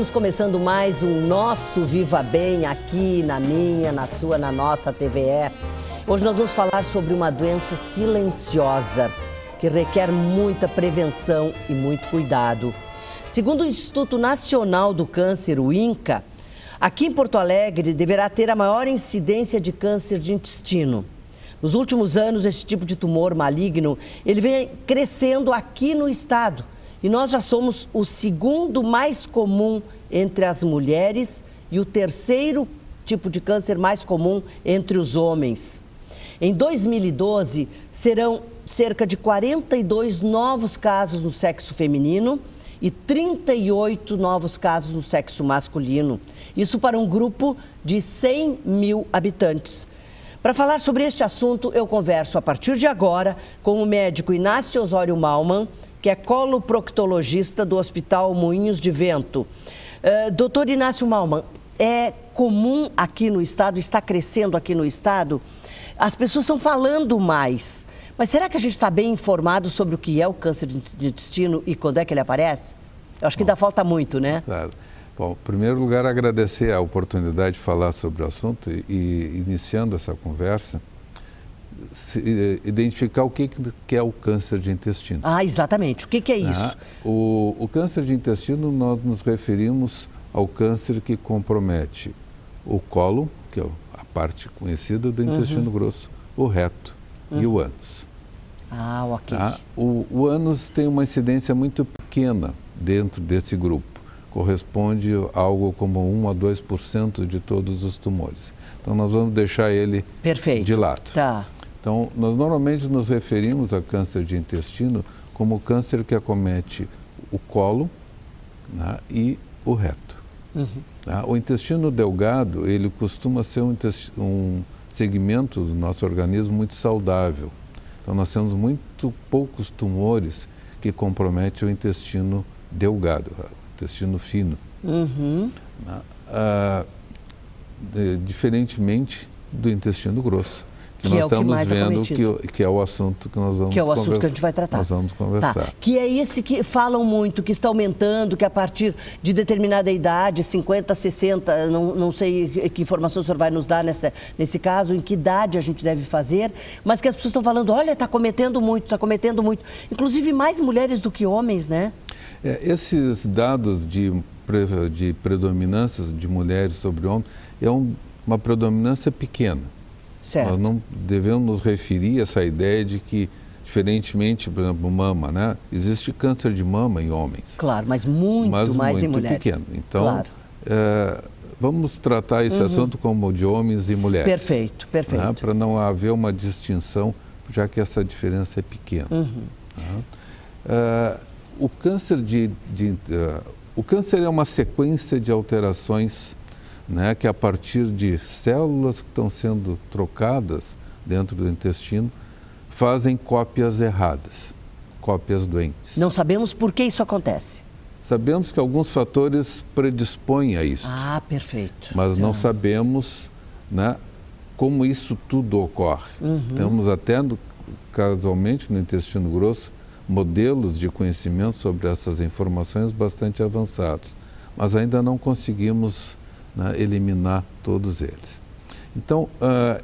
estamos começando mais um Nosso Viva Bem aqui na minha, na sua, na nossa TVE. Hoje nós vamos falar sobre uma doença silenciosa que requer muita prevenção e muito cuidado. Segundo o Instituto Nacional do Câncer, o INCA, aqui em Porto Alegre deverá ter a maior incidência de câncer de intestino. Nos últimos anos, esse tipo de tumor maligno, ele vem crescendo aqui no estado. E nós já somos o segundo mais comum entre as mulheres e o terceiro tipo de câncer mais comum entre os homens. Em 2012, serão cerca de 42 novos casos no sexo feminino e 38 novos casos no sexo masculino. Isso para um grupo de 100 mil habitantes. Para falar sobre este assunto, eu converso a partir de agora com o médico Inácio Osório Malman, que é coloproctologista do Hospital Moinhos de Vento. Doutor Inácio Malman, é comum aqui no estado, está crescendo aqui no estado, as pessoas estão falando mais, mas será que a gente está bem informado sobre o que é o câncer de intestino e quando é que ele aparece? Eu acho que ainda falta muito, né? Claro. Bom, em primeiro lugar, agradecer a oportunidade de falar sobre o assunto e iniciando essa conversa, identificar o que é o câncer de intestino. Ah, exatamente. O que é isso? O câncer de intestino, nós nos referimos ao câncer que compromete o cólon, que é a parte conhecida do intestino grosso, o reto e o ânus. Ah, ok. O ânus tem uma incidência muito pequena dentro desse grupo. Corresponde a algo como 1 a 2% de todos os tumores. Então, nós vamos deixar ele de lado. Tá. Então, nós normalmente nos referimos a câncer de intestino como câncer que acomete o cólon, né, e o reto. O intestino delgado, ele costuma ser um segmento do nosso organismo muito saudável. Então, nós temos muito poucos tumores que comprometem o intestino delgado, intestino fino. Diferentemente do intestino grosso, que nós estamos vendo que é o assunto que nós vamos conversar. Que é o assunto que a gente vai tratar. Nós vamos conversar. Tá. Que é esse que falam muito, que está aumentando, que a partir de determinada idade, 50, 60, não sei que informação o senhor vai nos dar nesse caso, em que idade a gente deve fazer, mas que as pessoas estão falando, olha, está cometendo muito, está cometendo muito. Inclusive mais mulheres do que homens, né? Esses dados de predominâncias de mulheres sobre homens é uma predominância pequena. Certo. Nós não devemos nos referir a essa ideia de que, diferentemente, por exemplo, mama, né? Existe câncer de mama em homens. Claro, mas muito mais em mulheres. Pequeno. Então, claro. Vamos tratar esse assunto como de homens e mulheres. Perfeito, perfeito. Né? Para não haver uma distinção, já que essa diferença é pequena. O câncer é uma sequência de alterações, né, que a partir de células que estão sendo trocadas dentro do intestino, fazem cópias erradas, cópias doentes. Não sabemos por que isso acontece. Sabemos que alguns fatores predispõem a isso. Ah, perfeito. Mas não sabemos, né, como isso tudo ocorre. Temos até, casualmente, no intestino grosso, modelos de conhecimento sobre essas informações bastante avançados, mas ainda não conseguimos, né, eliminar todos eles. Então,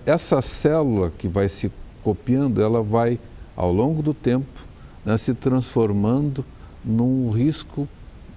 essa célula que vai se copiando, ela vai, ao longo do tempo, né, se transformando num risco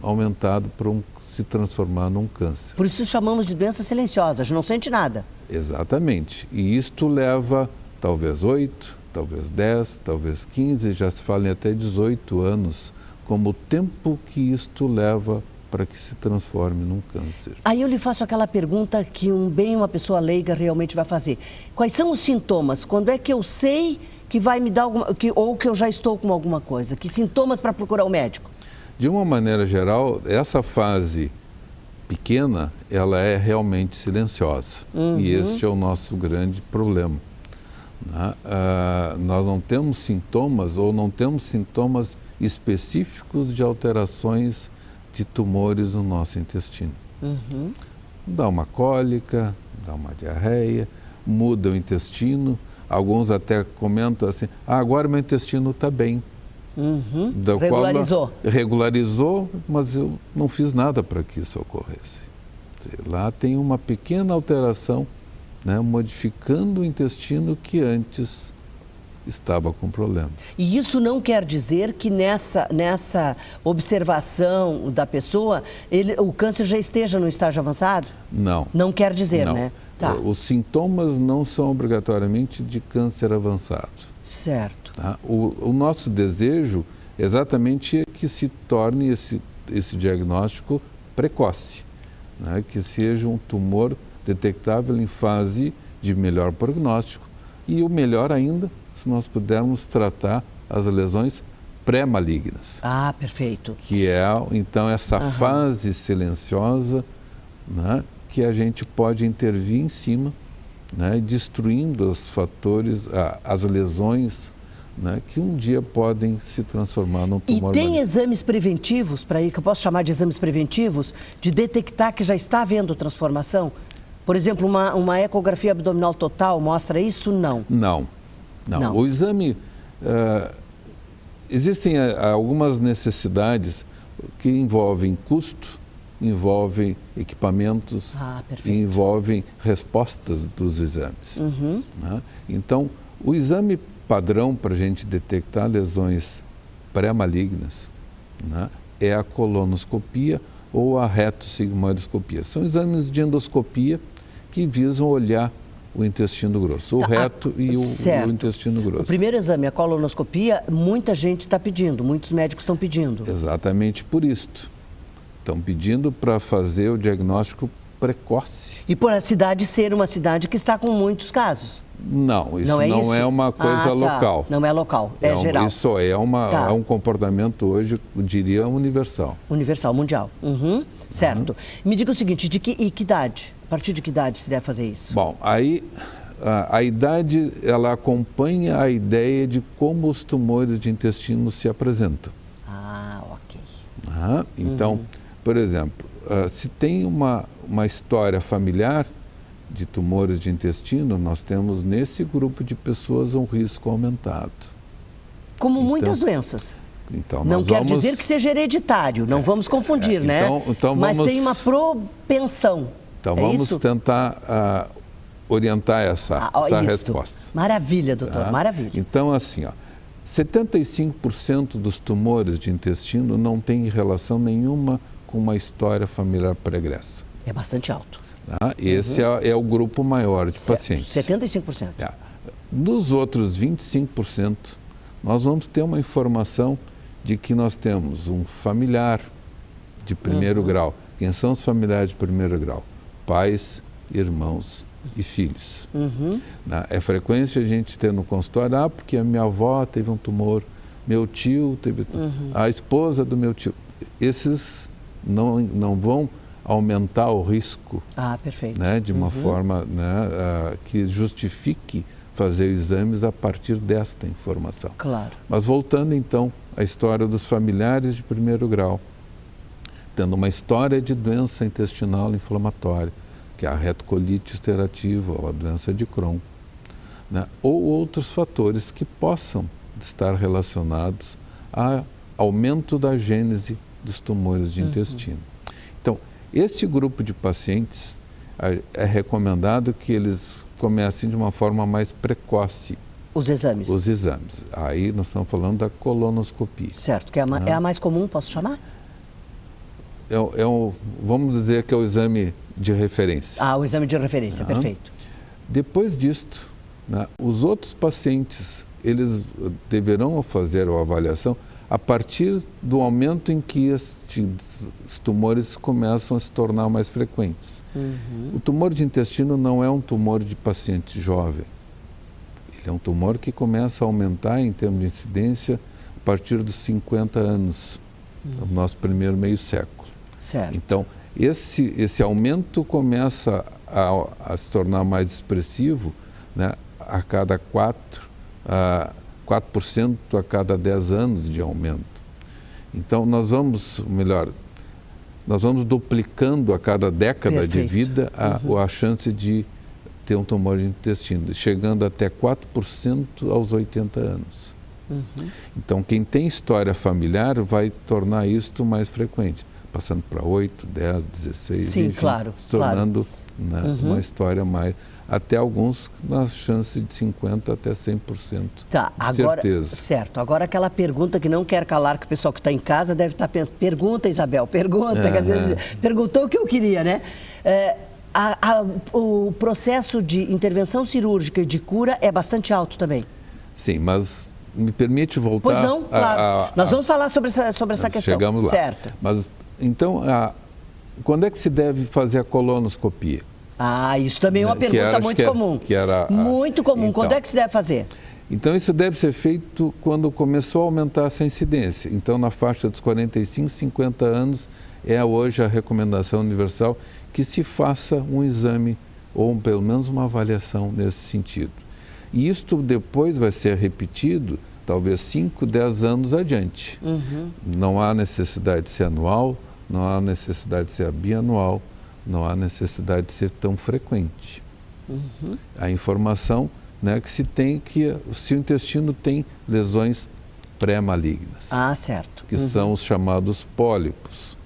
aumentado para se transformar num câncer. Por isso chamamos de doença silenciosa, a gente não sente nada. Exatamente. E isto leva talvez 8, talvez 10, talvez 15, já se fala em até 18 anos, como o tempo que isto leva para que se transforme num câncer. Aí eu lhe faço aquela pergunta que uma pessoa leiga realmente vai fazer. Quais são os sintomas? Quando é que eu sei que vai me dar ou que eu já estou com alguma coisa? Que sintomas para procurar o médico? De uma maneira geral, essa fase pequena, ela é realmente silenciosa. E este é o nosso grande problema. Nós não temos sintomas ou não temos sintomas específicos de alterações de tumores no nosso intestino. Dá uma cólica, dá uma diarreia, muda o intestino. Alguns até comentam assim, agora meu intestino está bem. da Regularizou. qual regularizou, mas eu não fiz nada para que isso ocorresse. Lá tem uma pequena alteração, né, modificando o intestino que antes estava com problema. E isso não quer dizer que nessa observação da pessoa, o câncer já esteja no estágio avançado? Não. Não quer dizer, não. né? Tá. Os sintomas não são obrigatoriamente de câncer avançado. Certo. Tá? O nosso desejo exatamente é que se torne esse diagnóstico precoce, né? Que seja um tumor detectável em fase de melhor prognóstico e o melhor ainda, se nós pudermos tratar as lesões pré-malignas. Ah, perfeito. Que é, então, essa fase silenciosa, né, que a gente pode intervir em cima, né, destruindo os fatores, as lesões, né, que um dia podem se transformar num tumor E tem maligno. exames preventivos, para que eu posso chamar de exames preventivos, de detectar que já está havendo transformação? Por exemplo, uma ecografia abdominal total mostra isso? Não. Não. O exame... existem algumas necessidades que envolvem custo, envolvem equipamentos, e envolvem respostas dos exames. Né? Então, o exame padrão para a gente detectar lesões pré-malignas, né, é a colonoscopia ou a retossigmoidoscopia. São exames de endoscopia que visam olhar o intestino grosso, o reto e o intestino grosso. O primeiro exame, a colonoscopia, muita gente está pedindo, muitos médicos estão pedindo. Exatamente por isto. Estão pedindo para fazer o diagnóstico precoce. E por a cidade ser uma cidade que está com muitos casos. Não, isso não é uma coisa local. Não é local, é geral. Isso é um comportamento hoje, eu diria, universal. Universal, mundial. Certo. Me diga o seguinte, e que idade? A partir de que idade se deve fazer isso? Bom, aí a idade, ela acompanha a ideia de como os tumores de intestino se apresentam. Ah, ok. Então, por exemplo, se tem uma história familiar de tumores de intestino, nós temos nesse grupo de pessoas um risco aumentado. Como muitas doenças. Então, não quer dizer que seja hereditário, não vamos confundir, né? Mas tem uma propensão. Então vamos tentar orientar essa resposta. Maravilha, doutor, maravilha. Então, assim, 75% dos tumores de intestino não tem relação nenhuma com uma história familiar pregressa. É bastante alto. Esse é o grupo maior de pacientes. 75%. Dos outros 25%, nós vamos ter uma informação de que nós temos um familiar de primeiro grau. Quem são os familiares de primeiro grau? Pais, irmãos e filhos. É frequente a gente ter no consultório, porque a minha avó teve um tumor, meu tio teve, a esposa do meu tio. Esses não vão aumentar o risco, né, de uma forma, né, que justifique fazer exames a partir desta informação. Claro. Mas voltando então à história dos familiares de primeiro grau, tendo uma história de doença intestinal inflamatória, que é a retocolite ulcerativa ou a doença de Crohn, né, ou outros fatores que possam estar relacionados a aumento da gênese dos tumores de intestino. Então, este grupo de pacientes é recomendado que eles comecem de uma forma mais precoce. Os exames? Os exames. Aí nós estamos falando da colonoscopia. Certo, que é a mais comum, posso chamar? Vamos dizer que é o exame de referência. O exame de referência, perfeito. Depois disto, né, os outros pacientes, eles deverão fazer a avaliação a partir do aumento em que estes tumores começam a se tornar mais frequentes. O tumor de intestino não é um tumor de paciente jovem. Ele é um tumor que começa a aumentar em termos de incidência a partir dos 50 anos, do nosso primeiro meio século. Certo. Então, esse aumento começa a se tornar mais expressivo, né, a cada 4% a cada 10 anos de aumento. Então, nós vamos duplicando a cada década de vida a chance de ter um tumor de intestino, chegando até 4% aos 80 anos. Então, quem tem história familiar vai tornar isto mais frequente, passando para 8, 10, 16, Sim, enfim, claro, se tornando uma história mais... Até alguns na chance de 50% até 100%, tá, de agora, certeza. Certo. Agora aquela pergunta que não quer calar, que o pessoal que está em casa deve estar pensando. Pergunta, Isabel, pergunta. Quer dizer, perguntou o que eu queria, né? O processo de intervenção cirúrgica e de cura é bastante alto também. Sim, mas me permite voltar... Pois não, claro. Nós vamos falar sobre essa questão. Chegamos lá. Certo. Mas, então, quando é que se deve fazer a colonoscopia? Isso também é uma pergunta muito comum. Muito comum. Então, quando é que se deve fazer? Então, isso deve ser feito quando começou a aumentar essa incidência. Então, na faixa dos 45, 50 anos, é hoje a recomendação universal que se faça um exame ou pelo menos uma avaliação nesse sentido. E isto depois vai ser repetido, talvez 5, 10 anos adiante. Não há necessidade de ser anual, não há necessidade de ser bianual, não há necessidade de ser tão frequente. A informação, né, que se tem que se o intestino tem lesões pré-malignas. Certo. Que são os chamados pólipos.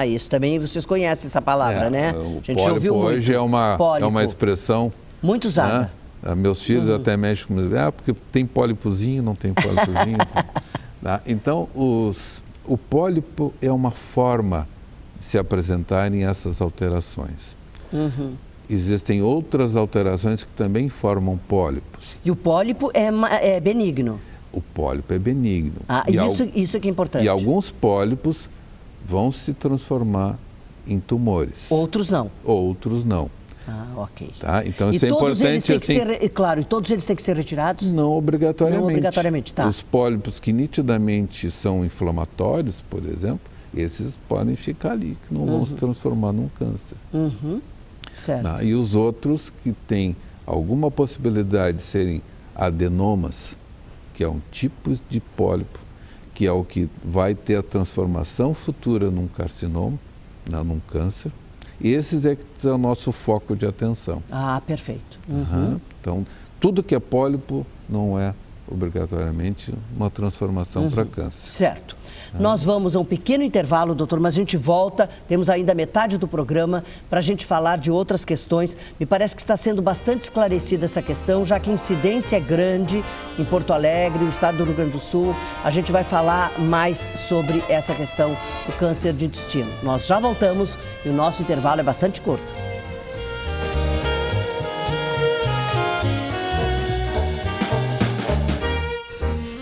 Isso também vocês conhecem essa palavra, né? O a gente já ouviu muito. Hoje é uma expressão... muito usada. Né? Meus filhos até mexem comigo. Porque tem pólipozinho, não tem pólipozinho. Tá? Então, o pólipo é uma forma de se apresentarem essas alterações. Existem outras alterações que também formam pólipos. E o pólipo é benigno? O pólipo é benigno. Isso é que é importante. E alguns pólipos vão se transformar em tumores. Outros não? Outros não. Ok. Tá? Então, isso é importante assim... Claro, e todos eles têm que ser retirados? Não obrigatoriamente. Não obrigatoriamente, tá. Os pólipos que nitidamente são inflamatórios, por exemplo, esses podem ficar ali, que não vão se transformar num câncer. Certo. E os outros que têm alguma possibilidade de serem adenomas, que é um tipo de pólipo, que é o que vai ter a transformação futura num carcinoma, num câncer, esses é que são o nosso foco de atenção. Perfeito. Então, tudo que é pólipo não é obrigatoriamente uma transformação para câncer. Certo. Nós vamos a um pequeno intervalo, doutor, mas a gente volta, temos ainda metade do programa para a gente falar de outras questões. Me parece que está sendo bastante esclarecida essa questão, já que a incidência é grande em Porto Alegre, no estado do Rio Grande do Sul. A gente vai falar mais sobre essa questão do câncer de intestino. Nós já voltamos e o nosso intervalo é bastante curto.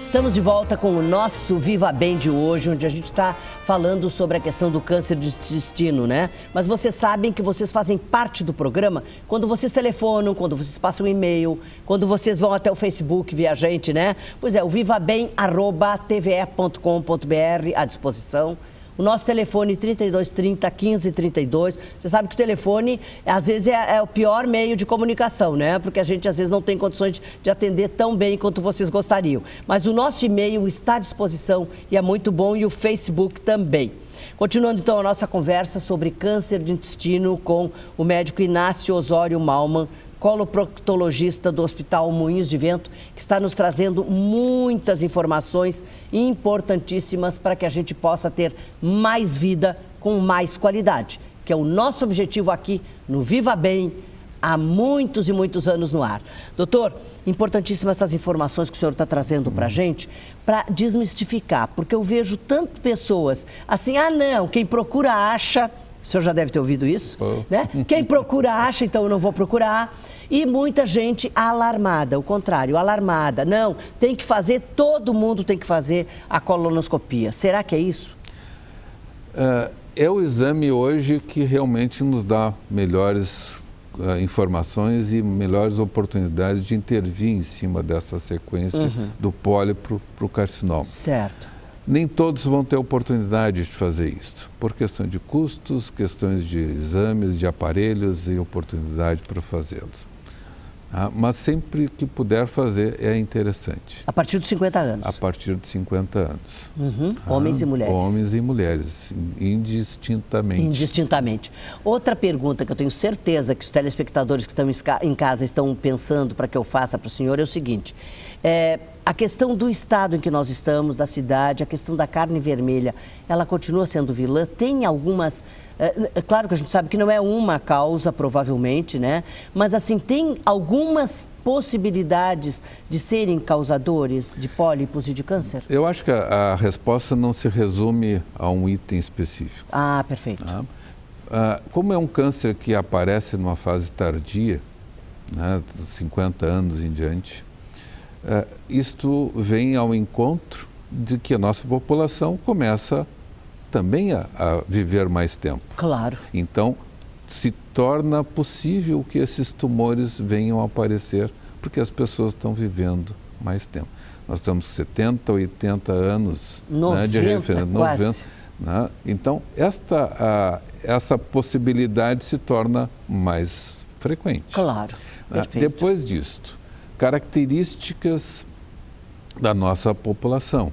Estamos de volta com o nosso Viva Bem de hoje, onde a gente está falando sobre a questão do câncer de intestino, né? Mas vocês sabem que vocês fazem parte do programa quando vocês telefonam, quando vocês passam um e-mail, quando vocês vão até o Facebook ver a gente, né? Pois é, o vivabem@tve.com.br à disposição. O nosso telefone 3230 1532. Você sabe que o telefone, às vezes, é o pior meio de comunicação, né? Porque a gente, às vezes, não tem condições de atender tão bem quanto vocês gostariam. Mas o nosso e-mail está à disposição e é muito bom, e o Facebook também. Continuando, então, a nossa conversa sobre câncer de intestino com o médico Inácio Osório Malman, coloproctologista do Hospital Moinhos de Vento, que está nos trazendo muitas informações importantíssimas para que a gente possa ter mais vida com mais qualidade, que é o nosso objetivo aqui no Viva Bem, há muitos e muitos anos no ar. Doutor, importantíssimas essas informações que o senhor está trazendo para a gente, para desmistificar, porque eu vejo tanto pessoas assim, não, quem procura acha... O senhor já deve ter ouvido isso, né? Quem procura acha, então eu não vou procurar. E muita gente alarmada, o contrário, alarmada. Não, tem que fazer, todo mundo tem que fazer a colonoscopia. Será que é isso? É o exame hoje que realmente nos dá melhores informações e melhores oportunidades de intervir em cima dessa sequência do pólipo para o carcinoma. Certo. Nem todos vão ter oportunidade de fazer isso, por questão de custos, questões de exames, de aparelhos e oportunidade para fazê-los. Mas sempre que puder fazer é interessante. A partir dos 50 anos? A partir de 50 anos. Homens e mulheres? Homens e mulheres, indistintamente. Indistintamente. Outra pergunta que eu tenho certeza que os telespectadores que estão em casa estão pensando para que eu faça para o senhor é o seguinte. a questão do estado em que nós estamos, da cidade, a questão da carne vermelha, ela continua sendo vilã? Tem algumas... claro que a gente sabe que não é uma causa, provavelmente, né? Mas, assim, tem algumas possibilidades de serem causadores de pólipos e de câncer? Eu acho que a resposta não se resume a um item específico. Ah, perfeito. Como é um câncer que aparece numa fase tardia, né, 50 anos em diante, isto vem ao encontro de que a nossa população começa também a viver mais tempo. Claro. Então, se torna possível que esses tumores venham a aparecer, porque as pessoas estão vivendo mais tempo. Nós estamos com 70, 80 anos 90, de referência. 90, né? Então, essa possibilidade se torna mais frequente. Claro, perfeito. Depois disto, características da nossa população.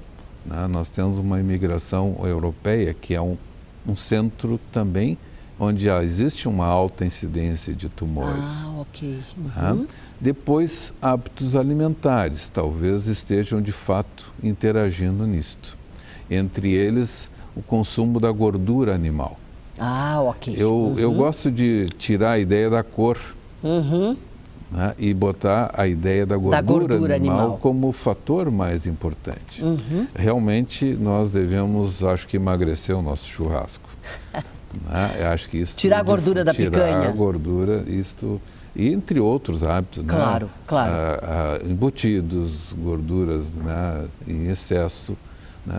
Nós temos uma imigração europeia que é um centro também onde existe uma alta incidência de tumores. Ah, ok. Depois, hábitos alimentares, talvez estejam de fato interagindo nisto. Entre eles, o consumo da gordura animal. Ah, ok. Eu gosto de tirar a ideia da cor e botar a ideia da gordura animal como o fator mais importante. Realmente, nós devemos, acho que, emagrecer o nosso churrasco. Eu acho que isso tirar a gordura da picanha. Tirar a gordura, isto... E entre outros hábitos, claro, claro. Embutidos, gorduras em excesso,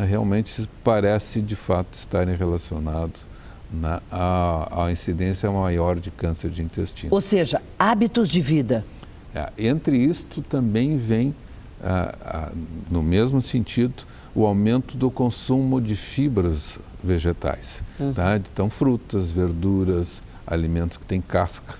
realmente parece de fato estarem relacionados à incidência maior de câncer de intestino. Ou seja, hábitos de vida. Entre isto também vem, no mesmo sentido, o aumento do consumo de fibras vegetais. Então, frutas, verduras, alimentos que têm casca.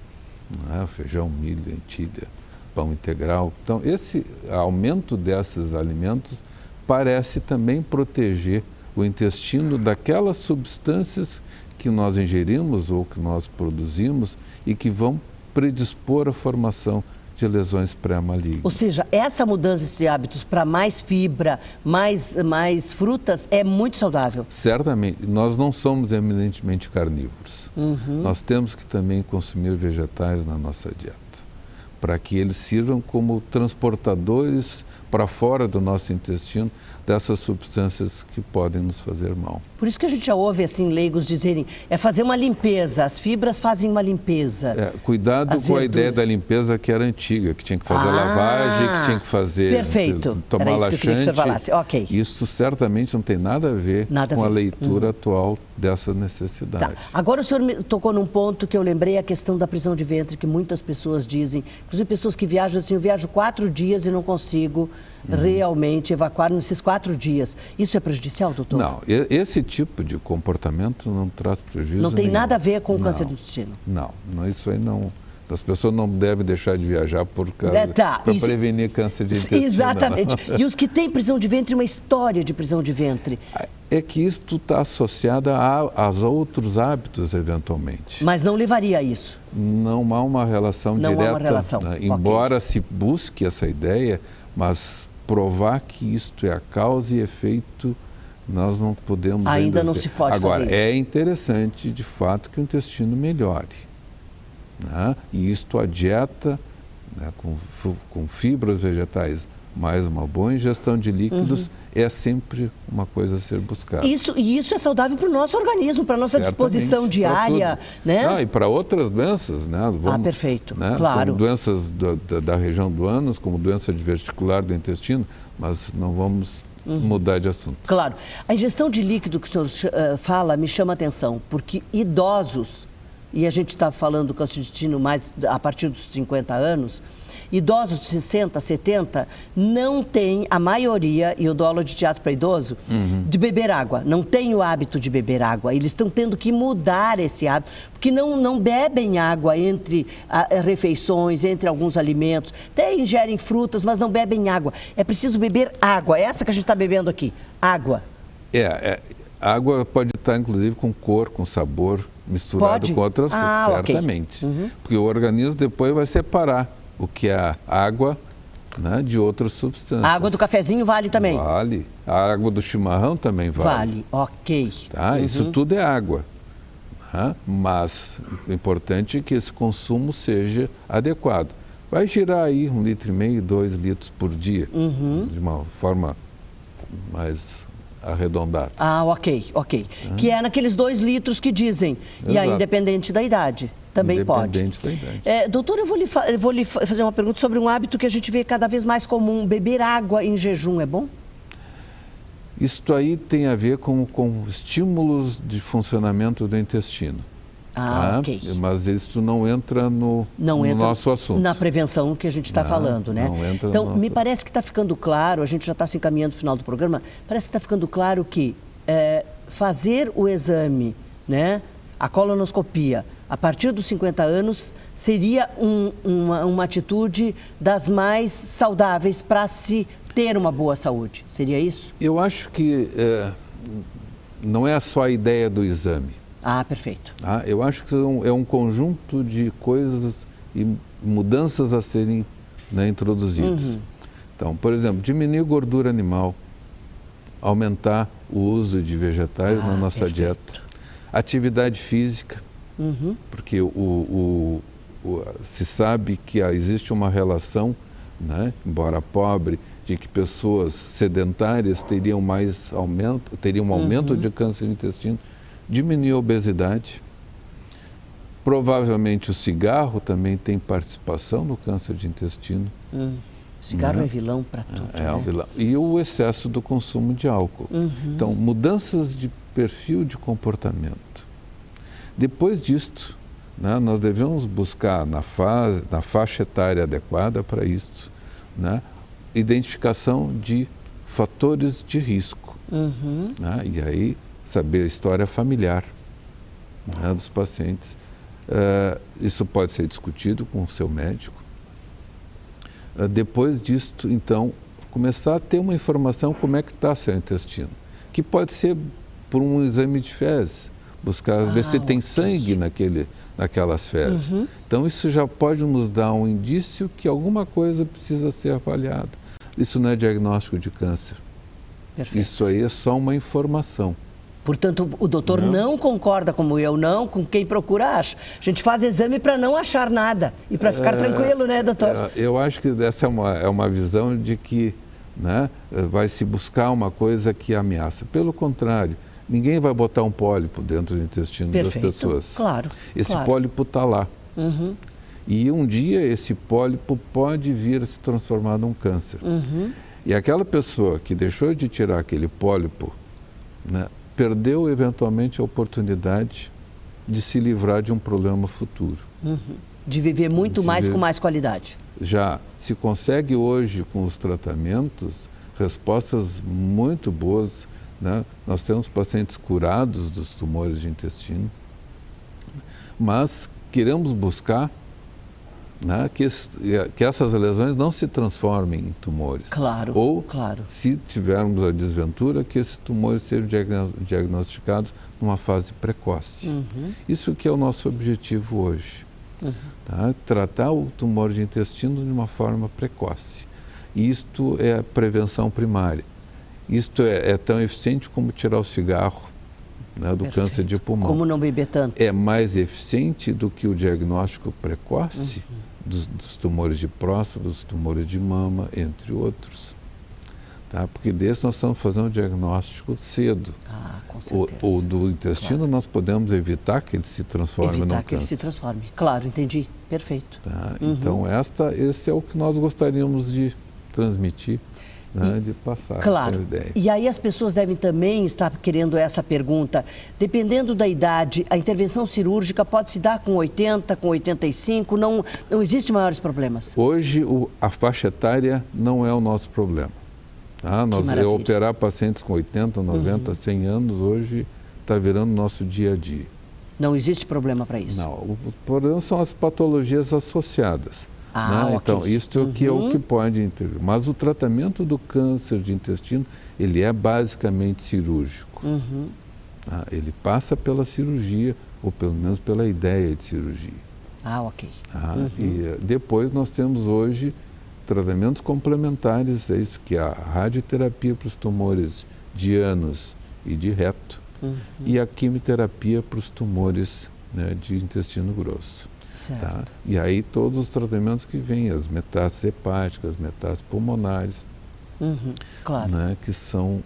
Feijão, milho, lentilha, pão integral. Então, esse aumento desses alimentos parece também proteger o intestino daquelas substâncias que nós ingerimos ou que nós produzimos e que vão predispor a formação de lesões pré-malignas. Ou seja, essa mudança de hábitos para mais fibra, mais frutas, é muito saudável? Certamente. Nós não somos eminentemente carnívoros. Nós temos que também consumir vegetais na nossa dieta, para que eles sirvam como transportadores para fora do nosso intestino dessas substâncias que podem nos fazer mal. Por isso que a gente já ouve assim leigos dizerem, é fazer uma limpeza, as fibras fazem uma limpeza. Cuidado com a ideia da limpeza que era antiga, que tinha que fazer lavagem, que tinha que fazer tomar laxante. Que eu queria que você falasse. Okay. Isso certamente não tem nada a ver com a leitura atual dessa necessidade. Agora o senhor me tocou num ponto que eu lembrei, a questão da prisão de ventre, que muitas pessoas dizem, inclusive pessoas que viajam assim, eu viajo 4 dias e não consigo realmente evacuar nesses 4 dias. Isso é prejudicial, doutor? Não, esse tipo de comportamento não traz prejuízo Não tem nenhum. nada a ver com o câncer do intestino? Não, isso aí não... As pessoas não devem deixar de viajar para prevenir câncer de intestino. Exatamente. E os que têm prisão de ventre, uma história de prisão de ventre? É que isto está associado a outros hábitos, eventualmente. Mas não levaria a isso? Não há uma relação direta. Não há uma relação. Embora se busque essa ideia, mas provar que isto é a causa e efeito, nós não podemos ainda não se pode Agora, fazer isso. É interessante, de fato, que o intestino melhore. E isto a dieta, com fibras vegetais, mais uma boa ingestão de líquidos, é sempre uma coisa a ser buscada. Isso é saudável para o nosso organismo, para a nossa disposição diária. E para outras doenças. Perfeito, claro. Como doenças da região do ânus, como doença diverticular do intestino, mas não vamos mudar de assunto. Claro. A ingestão de líquido que o senhor fala me chama a atenção, porque idosos, e a gente está falando do câncer de intestino mais a partir dos 50 anos, idosos de 60, 70, não tem a maioria, e eu dou aula de teatro para idoso, de beber água. Não tem o hábito de beber água. Eles estão tendo que mudar esse hábito, porque não bebem água entre refeições, entre alguns alimentos. Até ingerem frutas, mas não bebem água. É preciso beber água. É essa que a gente está bebendo aqui, água. Água pode estar, inclusive, com cor, com sabor, misturado com outras coisas, certamente. Okay. Porque o organismo depois vai separar o que é água né, de outras substâncias. A água do cafezinho vale também? Vale. A água do chimarrão também vale. Vale, ok. Tá? Isso tudo é água. Tá? Mas o importante é que esse consumo seja adequado. Vai girar aí 1,5 litro, 2 litros por dia, de uma forma mais arredondada. Ah, ok. Que é naqueles 2 litros que dizem. Exato. E aí, independente da idade, também pode. Independente da idade. Doutor, eu vou lhe fazer uma pergunta sobre um hábito que a gente vê cada vez mais comum. Beber água em jejum é bom? Isto aí tem a ver com estímulos de funcionamento do intestino. Ah, ok. Mas isso não entra no nosso assunto. Na prevenção que a gente está falando, né? Não entra então, no nosso... me parece que está ficando claro, a gente já está se encaminhando no final do programa, parece que está ficando claro que fazer o exame, né, a colonoscopia, a partir dos 50 anos, seria uma atitude das mais saudáveis para se ter uma boa saúde. Seria isso? Eu acho que não é só a ideia do exame. Ah, perfeito. Eu acho que é um conjunto de coisas e mudanças a serem, né, introduzidas. Então, por exemplo, diminuir gordura animal, aumentar o uso de vegetais na nossa dieta, atividade física, porque se sabe que existe uma relação, né, embora pobre, de que pessoas sedentárias teriam um aumento de câncer de intestino. Diminuir a obesidade. Provavelmente o cigarro também tem participação no câncer de intestino. Cigarro é vilão para tudo. É vilão. E o excesso do consumo de álcool. Então, mudanças de perfil de comportamento. Depois disto, né, nós devemos buscar na faixa etária adequada para isso, né, identificação de fatores de risco. Né, e aí, saber a história familiar, né, dos pacientes. Isso pode ser discutido com o seu médico. Depois disto, então, começar a ter uma informação como é que está seu intestino, que pode ser por um exame de fezes, buscar ver se tem sangue naquelas fezes. Então, isso já pode nos dar um indício que alguma coisa precisa ser avaliada. Isso não é diagnóstico de câncer. Perfeito. Isso aí é só uma informação. Portanto, o doutor não concorda como eu, não com quem procura acha. A gente faz exame para não achar nada e para ficar tranquilo, né, doutor? Eu acho que essa é uma visão de que, né, vai se buscar uma coisa que ameaça. Pelo contrário, ninguém vai botar um pólipo dentro do intestino das pessoas. Claro. Esse pólipo está lá. E um dia esse pólipo pode vir a se transformar num câncer. E aquela pessoa que deixou de tirar aquele pólipo, né, perdeu eventualmente a oportunidade de se livrar de um problema futuro. De viver muito mais com mais qualidade. Já se consegue hoje com os tratamentos respostas muito boas, né? Nós temos pacientes curados dos tumores de intestino, mas queremos buscar, né, que essas lesões não se transformem em tumores. Claro, ou, claro. se tivermos a desventura, que esses tumores sejam diagnosticados numa fase precoce. Isso que é o nosso objetivo hoje. Tá? Tratar o tumor de intestino de uma forma precoce. Isto é a prevenção primária. Isto é tão eficiente como tirar o cigarro, né, do câncer de pulmão. Como não beber tanto? É mais eficiente do que o diagnóstico precoce dos tumores de próstata, dos tumores de mama, entre outros. Tá? Porque desse nós estamos fazendo um diagnóstico cedo. Com certeza. O do intestino, claro, nós podemos evitar que ele se transforme num câncer. Evitar que ele se transforme. Claro, entendi. Perfeito. Tá? Então, esse é o que nós gostaríamos de transmitir, né, de passar essa ideia. E aí as pessoas devem também estar querendo essa pergunta. Dependendo da idade, a intervenção cirúrgica pode se dar com 80, com 85? Não existe maiores problemas? Hoje, a faixa etária não é o nosso problema. Operar pacientes com 80, 90, 100 anos, hoje está virando nosso dia a dia. Não existe problema para isso? Não, o problema são as patologias associadas. Né? Okay. Então, isso é o que pode intervir. Mas o tratamento do câncer de intestino, ele é basicamente cirúrgico. Ele passa pela cirurgia, ou pelo menos pela ideia de cirurgia. Ok. E depois nós temos hoje tratamentos complementares, é isso que é a radioterapia para os tumores de ânus e de reto, e a quimioterapia para os tumores, né, de intestino grosso. Certo. Tá? E aí todos os tratamentos que vêm, as metástases hepáticas, metástases pulmonares, Claro. né, que são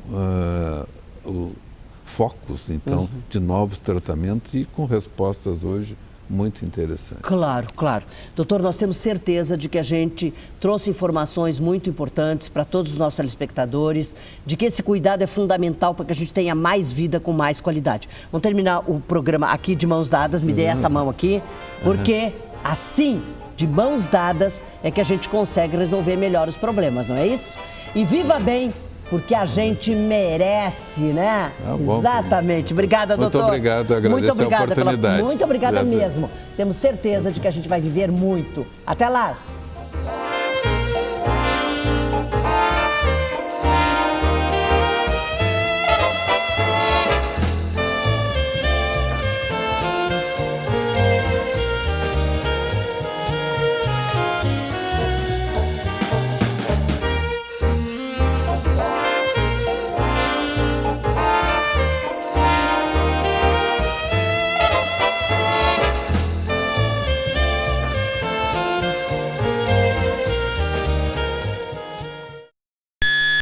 focos, então, de novos tratamentos e com respostas hoje muito interessantes. Claro, claro. Doutor, nós temos certeza de que a gente trouxe informações muito importantes para todos os nossos telespectadores, de que esse cuidado é fundamental para que a gente tenha mais vida com mais qualidade. Vamos terminar o programa aqui de mãos dadas, me dê essa mão aqui, porque assim, de mãos dadas, é que a gente consegue resolver melhor os problemas, não é isso? E viva bem! Porque a gente merece, né? Bom. Exatamente. Obrigada, doutor. Muito obrigado, agradeço a oportunidade. Muito obrigada mesmo. Temos certeza de que a gente vai viver muito. Até lá.